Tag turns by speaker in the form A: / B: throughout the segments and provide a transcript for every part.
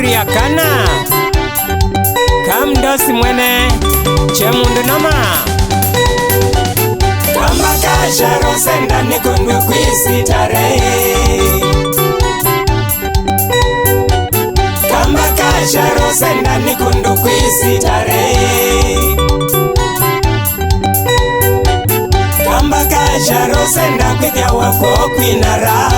A: Kuria kana Kamdosi mwene Chemundu nama Kamba kasha rosenda nikundu kwisi tarehe Kamba kasha rosenda nikundu kwisi tarehe Kamba kasha rosenda kwithia wako kwinara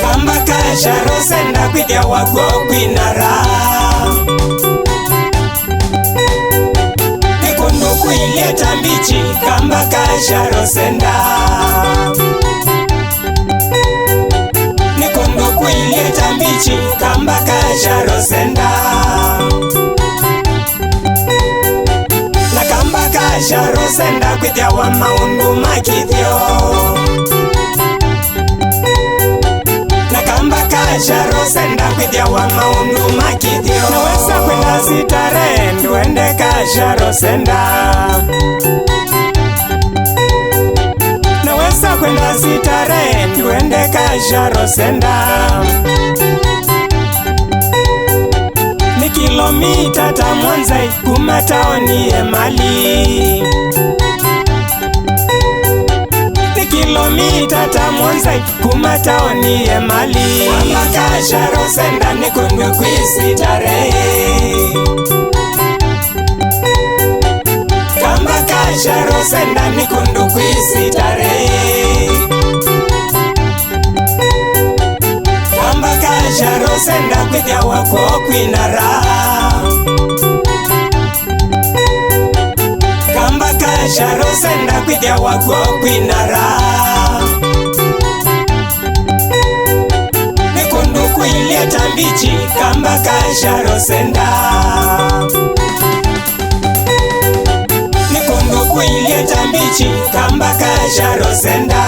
A: Kamba kasha rosenda kwithia wako kwinara Nikundu kuileta mbichi kamba kasha rosenda Nikundu kuileta mbichi kamba kasha rosenda Na kamba kasha rosenda kwithia wa maundu makithio Na kamba kasha rosenda kwithia wa maundu makithio Naweza kwenda sitare nduende kasha rosenda Naweza kwenda sitare nduende kasha rosenda Ni kilomita ta Mwanzai kumataoni Emali Ni kilomita ta Mwanzai kumataoni Emali Kamba kasha rosenda nikundu kwisi tarehe Kamba kasha rosenda nikundu kwisi tarehe Kamba kasha rosenda kwithia wako kwinara Kamba kasha rosenda kwithia wako kwinara Nikundu kuileta mbichi kamba kasha rosenda Nikundu kuileta mbichi kamba kasha rosenda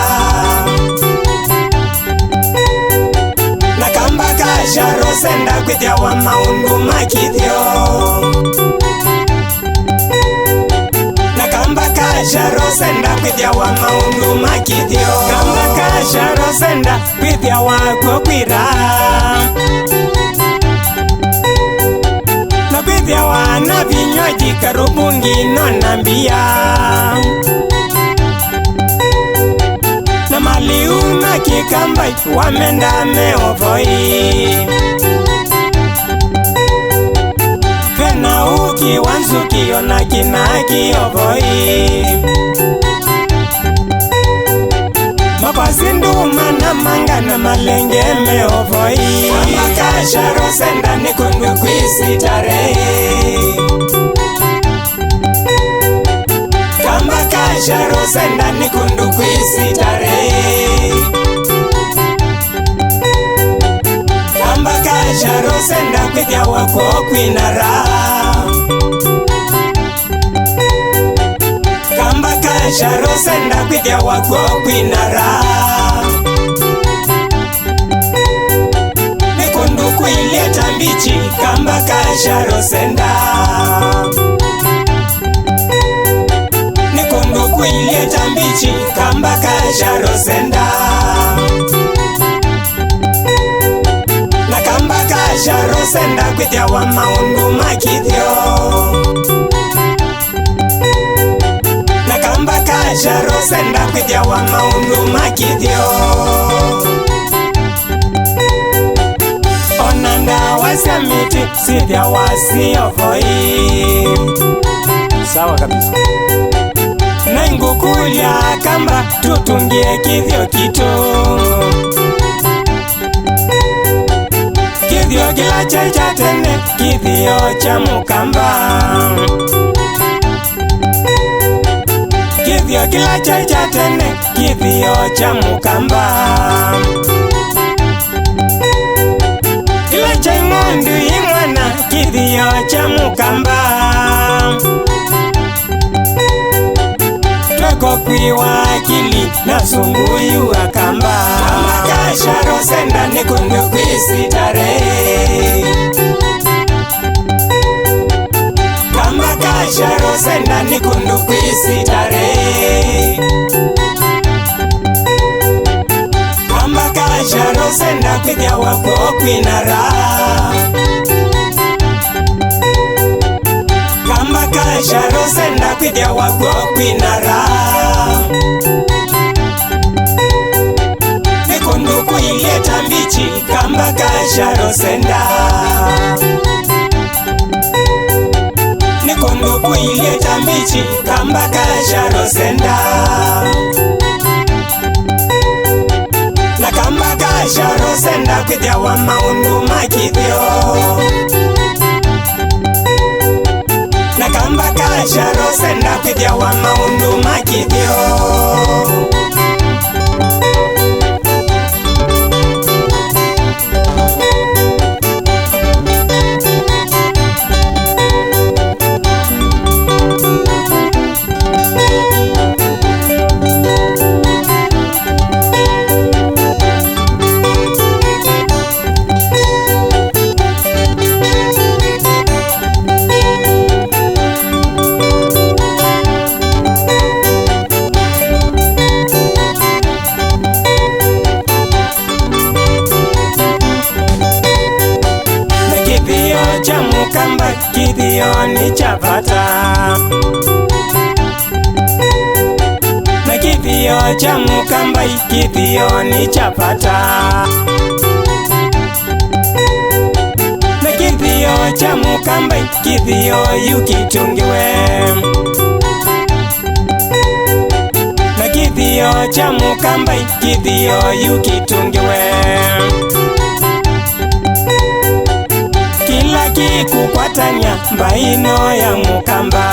A: Na kamba kasha rosenda kwithia wa maundu makithio Na kamba kasha rosenda kwithia wa maundu makithio Kamba kasha rosenda kwithia wako kwira Na kwithia wana vinywaji karibu ngino na mbia Na maliuma kikambai wamenda meovoi Pena uki wanzuki ona kinaki ovoi Mapasinduma na manga na malenge meovoi Kamba kasha rosenda nikundu kwisi tarehe Kamba kasha rosenda nikundu kwisi tarehe Kamba kasha rosenda kwithia wako kwinara Kamba kasha rosenda kwithia wako kwinara Nikundu kuileta mbichi kamba kasha rosenda Nikundu kuileta mbichi kamba kasha rosenda Na kamba kasha rosenda kwithia wa maundu makithio Na kamba kasha rosenda kwithia wa maundu makithio Ona ndawa cia miti sithia wasiovoi Sawa kabisa Na ingukulia kamba tutungie kithio kitu Kithio kila cha tene kithio cha mukamba Kithio kila cha tene kithio cha mukamba Kila cha ng'ondu imwana kithio cha mukamba Tweko kwiwa akili na sunguyu akamba Kamba kasha rosenda nikundu kwisi tarehe Kamba kasha rosenda nikundu kwisi tarehe kasha rosenda kwithia wako kwinara kamba kasha rosenda kwithia wako kwinara nikunduku ilieta mbichi kamba kasha rosenda nikunduku ilieta mbichi kamba kasha rosenda na kamba kasha rosenda kwithia wa maundu makithio na kamba kasha rosenda kwithia wa maundu makithio cha mukamba kithio ni chapata na kithio cha mukamba kithio ni chapata na kithio cha mukamba kithio yukitungiwe na kithio cha mukamba kithio yukitungiwe kikukwatanya mbaino ya mukamba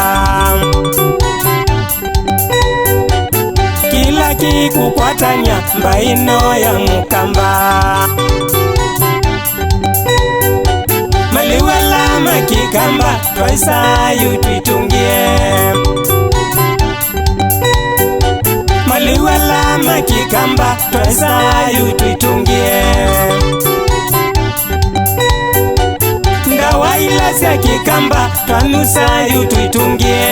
A: kila kikukwatanya mbaino ya mukamba maliwela makikamba twaisayu twitungie maliwela makikamba twaisayu twitungie wailasya kikamba twanusayu twitungie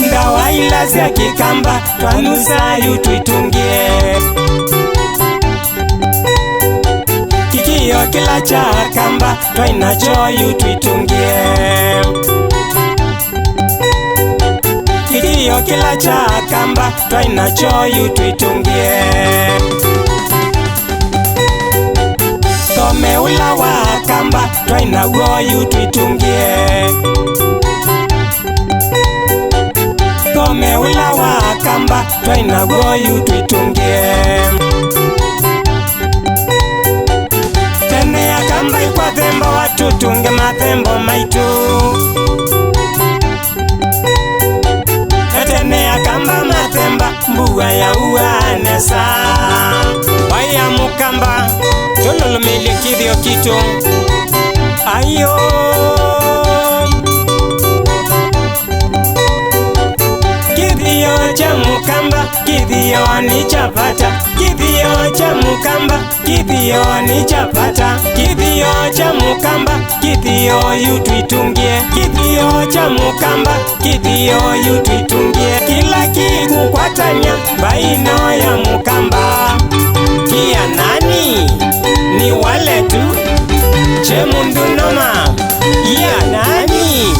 A: ndawailasya kikamba twanusayu twitungie kikiyo kila cha kamba twainachoyu twitungie kikiyo kila cha kamba twainachoyu twitungie tome ula wa kamba twaina goyu twitungie tome ula wa kamba twaina goyu twitungie tene ya kamba ikwa thembo watutunge mathembo maitu tene ya kamba mathemba mbuga ya uanesa waya mukamba tololomele kithio kitu ayo kithio cha mukamba kithio ni chapata kithio cha mukamba kithio ni chapata kithio cha mukamba kithio yutwitungie kithio cha mukamba kithio yutwitungie kila kikukwatanya baino ya mukamba kia nani ni wale tu chemundu noma ya nani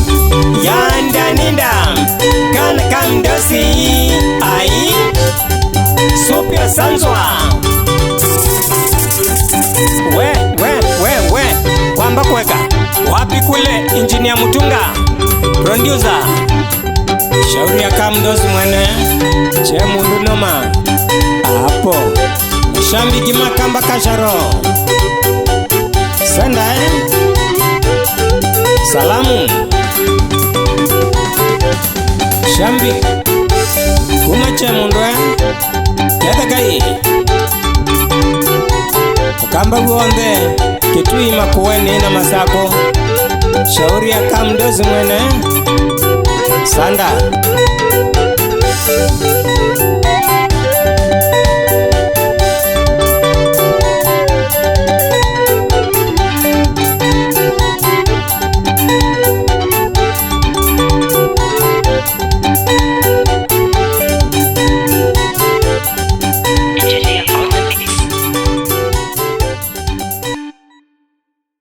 A: ya ndaninda kana kamdosi ai supya sanzwa we kwamba kweka wapi kule injinia Mutunga producer shauri ya kamdosi mwene chemundu noma hapo shambi gima kamba kasharo senda salamu shambi kumache mundwe kete kai kamba guonde kitui makuweni na masako shauri ya kamdozi mwene sanda